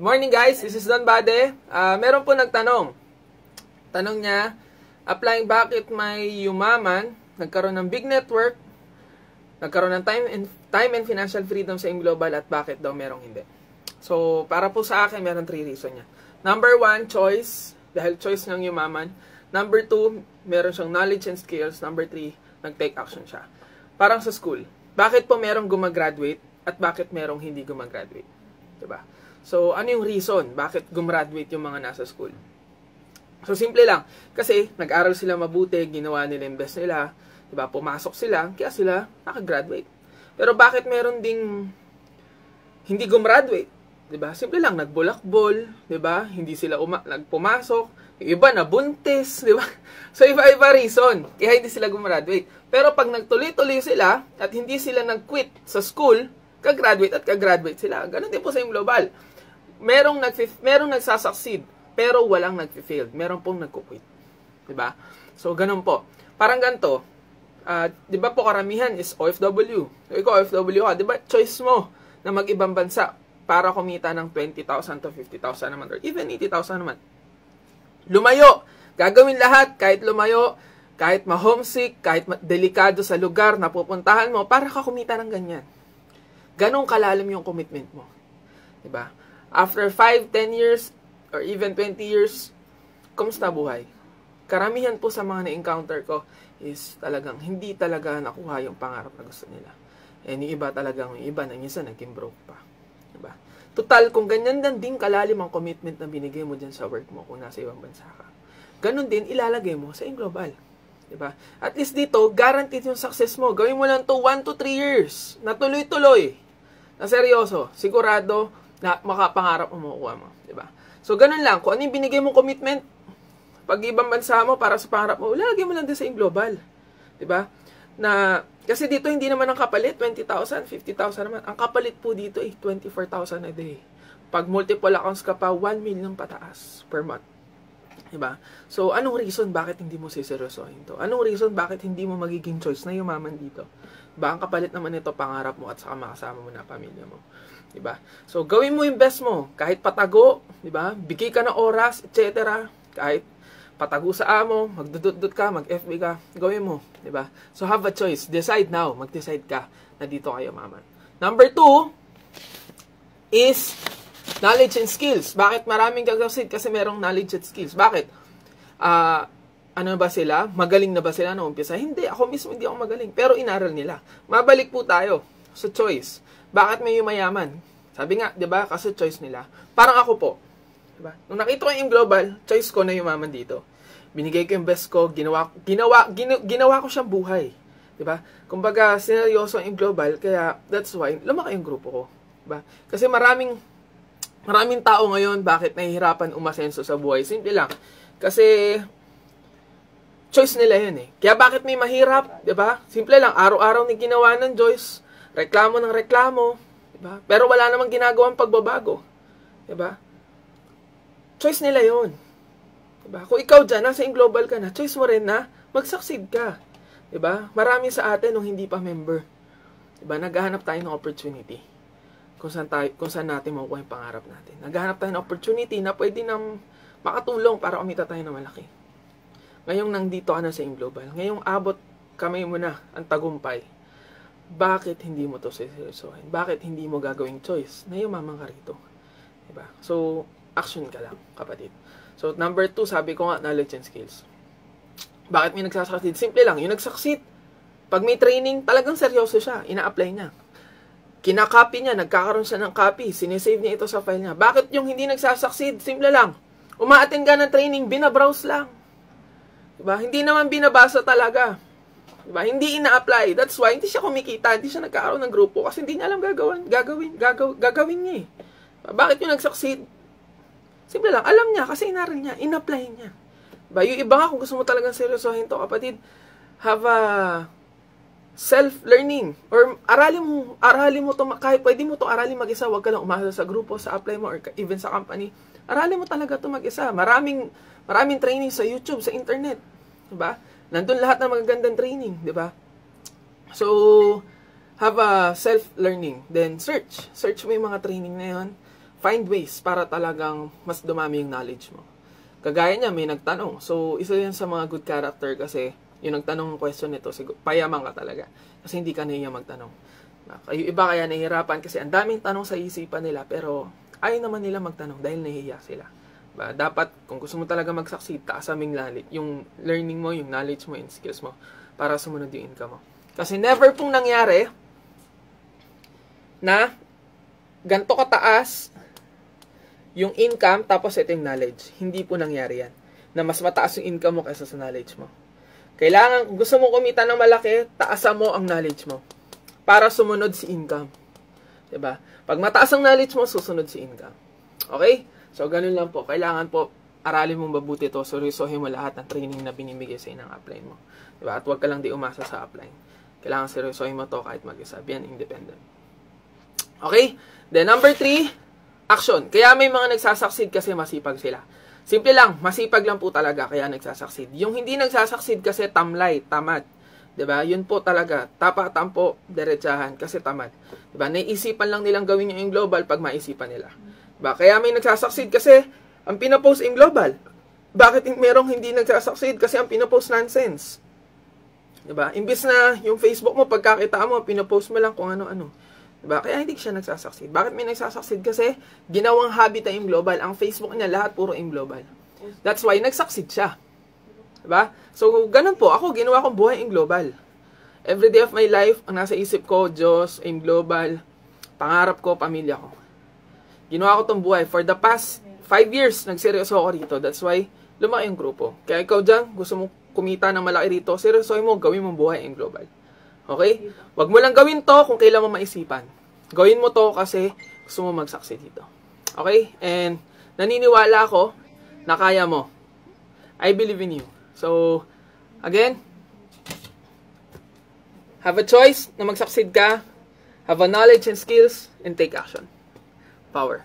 Good morning guys, this is Don Bade. Meron po nagtanong. Tanong niya, applying bakit may yumaman, nagkaroon ng big network, nagkaroon ng time and financial freedom sa global at bakit daw merong hindi. So, para po sa akin, meron 3 reason niya. Number 1, choice. Dahil choice ng yumaman. Number 2, meron siyang knowledge and skills. Number 3, nag-take action siya. Parang sa school. Bakit po merong gumagraduate at bakit merong hindi gumagraduate? Diba? So, ano yung reason? Bakit gumraduate yung mga nasa school? So, simple lang. Kasi, nag-aral sila mabuti, ginawa nila yung best nila, diba? Pumasok sila, kaya sila nakagraduate. Pero bakit meron ding hindi gumraduate? Diba? Simple lang, nagbulakbol, diba? Hindi sila nagpumasok, yung iba nabuntis, diba? So, iba-iba reason, kaya hindi sila gumraduate. Pero pag nagtuloy-tuloy sila, at hindi sila nag-quit sa school, kagraduate at kagraduate sila. Ganun din po sa yung global. Merong nagsasucceed, pero walang nag-fail. Meron pong nagko-quit. Diba? So, ganun po. Parang ganito, diba po karamihan is OFW. So, ikaw OFW ka, diba choice mo na mag-ibang bansa para kumita ng 20,000 to 50,000 naman or even 80,000 naman. Lumayo. Gagawin lahat kahit lumayo, kahit ma-homesick, kahit delikado sa lugar na pupuntahan mo para ka kumita ng ganyan. Ganong kalalim yung commitment mo. Diba? After 5, 10 years, or even 20 years, kumusta buhay? Karamihan po sa mga na-encounter ko is talagang hindi talaga nakuha yung pangarap na gusto nila. And yung iba talagang, yung iba na minsan naging broke pa. Diba? Total, kung ganyan din kalalim ang commitment na binigay mo dyan sa work mo kung nasa ibang bansa ka, ganun din ilalagay mo sa global. Diba? At least dito, guaranteed yung success mo. Gawin mo lang to 1 to 3 years. Na tuloy-tuloy. Na seryoso. Sigurado na makapangarap mo makuha mo. Diba? So, ganun lang. Kung ano yung binigay mong commitment, pag ibang bansa mo para sa pangarap mo, lagay mo lang din sa global. Diba? Na, kasi dito hindi naman ang kapalit, 20,000, 50,000 naman. Ang kapalit po dito 24,000 a day. Pag multiple accounts ka pa, 1 million pataas per month. Diba? So, anong reason bakit hindi mo siseryosohin to? Anong reason bakit hindi mo magiging choice na yumaman dito? Diba? Ang kapalit naman ito, pangarap mo at saka makasama mo na pamilya mo. Diba? So, gawin mo yung best mo. Kahit patago, diba? Bigay ka ng oras, etc. Kahit patago sa amo, magdudut-dut ka, mag-FB ka, gawin mo. Diba? So, have a choice. Decide now. Mag-decide ka na dito kayo yumaman. Number 2 is knowledge and skills. Bakit maraming gagawin? Kasi merong knowledge and skills. Bakit? Ano ba sila? Magaling na ba sila na umpisa? Hindi. Ako mismo hindi ako magaling. Pero inaral nila. Mabalik po tayo sa choice. Bakit may yumayaman? Sabi nga, di ba? Kasi choice nila. Parang ako po. Diba? Nung nakita ko yung global, choice ko na yumaman dito. Binigay ko yung best ko. Ginawa ko siyang buhay. Diba? Kumbaga, seryoso yung global. Kaya, that's why, lumaki yung grupo ko. Diba? Kasi maraming tao ngayon, bakit nahihirapan umasenso sa buhay? Simple lang. Kasi, choice nila yun eh. Kaya bakit may mahirap? Diba? Simple lang. Araw-araw ni ginawa ng Joyce. Reklamo ng reklamo. Diba? Pero wala namang ginagawang pagbabago. Diba? Choice nila yun. Diba? Kung ikaw dyan, nasa global ka na, choice mo rin na mag-succeed ka. Diba? Marami sa atin nung hindi pa member. Diba? Naghahanap tayo ng opportunity. Kung saan natin makukuha yung pangarap natin. Naghahanap tayo ng opportunity na pwede nang makatulong para umita tayo ng malaki. Ngayong nandito ka na sa global. Ngayong abot kamay mo na ang tagumpay. Bakit hindi mo to seryosohin? Bakit hindi mo gagawing choice na yumaman ka rito? Diba? So, action ka lang, kapatid. So, number 2, sabi ko nga, knowledge and skills. Bakit may nagsasucceed? Simple lang, yung nagsucceed, pag may training, talagang seryoso siya, ina-apply niya. Kinakopy niya, nagkakaroon siya ng copy, sinesave niya ito sa file niya. Bakit yung hindi nagsasucceed? Simple lang, umaattend ka ng training, binabrowse lang. Diba? Hindi naman binabasa talaga. Diba? Hindi ina-apply. That's why, hindi siya kumikita, hindi siya nagkakaroon ng grupo, kasi hindi niya alam gagawin niya eh. Bakit yung nag-succeed? Simple lang, alam niya, kasi inaral niya, in-apply niya. Diba? Yung iba nga, kung gusto mo talagang seryosohin to, kapatid, have a self-learning. Or aralin mo to, kahit pwede mo to aralin mag-isa, wag ka lang umasa sa grupo, sa apply mo, or even sa company. Aralin mo talaga to mag-isa. Maraming training sa YouTube, sa internet. Diba? Nandun lahat ng magagandang training, diba? So, have a self-learning. Then, search. Search mo yung mga training na yun. find ways para talagang mas dumami yung knowledge mo. Kagaya niya, may nagtanong. So, isa yan sa mga good character kasi yung nagtanong ng question nito, payaman ka talaga. Kasi hindi ka nahiya magtanong. Yung iba kaya nahihirapan kasi ang daming tanong sa isipan nila pero ayaw naman nila magtanong dahil nahihiya sila. Dapat, kung gusto mo talaga mag-succeed, taasaming yung learning mo, yung knowledge mo, yung skills mo para sumunod yung income mo. Kasi never pong nangyari na ganito kataas yung income tapos ito yung knowledge. Hindi po nangyari yan. Na mas mataas yung income mo kaysa sa knowledge mo. Kailangan, kung gusto mo kumita ng malaki, taasan mo ang knowledge mo para sumunod si income. Diba? Pag mataas ang knowledge mo, susunod si income. Okay? So, ganun lang po. Kailangan po, aralin mong mabuti ito. Seryosohin mo lahat ng training na binibigay sa inang upline mo. Diba? At huwag ka lang di umasa sa upline. Kailangan seryosohin mo to kahit mag-isa. Yan, independent. Okay? Then, number 3, action. Kaya may mga nagsasucceed kasi masipag sila. Simple lang, masipag lang po talaga kaya nagsasucceed. Yung hindi nagsasucceed kasi tamlay, tamad. 'Di ba? Yun po talaga, tapa-tampo, diretsahan kasi tamad. 'Di ba? Naiisipan lang nilang gawin yung global pag maisipan nila. 'Di ba? Kaya may nagsasucceed kasi ang pinapost in global. Bakit merong hindi nagsasucceed? Kasi ang pinapost nonsense. 'Di ba? Imbis na yung Facebook mo pagkakita mo, pinapost mo lang kung ano-ano. Diba? Kaya hindi siya nagsasucceed. Bakit may nagsasucceed? Kasi ginawang habit na yung global. Ang Facebook niya, lahat puro yung global. That's why nagsucceed siya. Diba? So, ganun po. Ako, ginawa kong buhay yung global. Every day of my life, ang nasa isip ko, Diyos, yung global, pangarap ko, pamilya ko. Ginawa ko tong buhay. For the past 5 years, nagseryoso ako rito. That's why, lumaki yung grupo. Kaya ikaw dyan, gusto mo kumita ng malaki rito, seryosohin mo, gawin mong buhay yung global. Okay? Huwag mo lang gawin to kung kailan mo maisipan. Gawin mo to kasi gusto mo mag-succeed dito. Okay? And naniniwala ako na kaya mo. I believe in you. So, again, have a choice na mag-succeed ka, have a knowledge and skills, and take action. Power.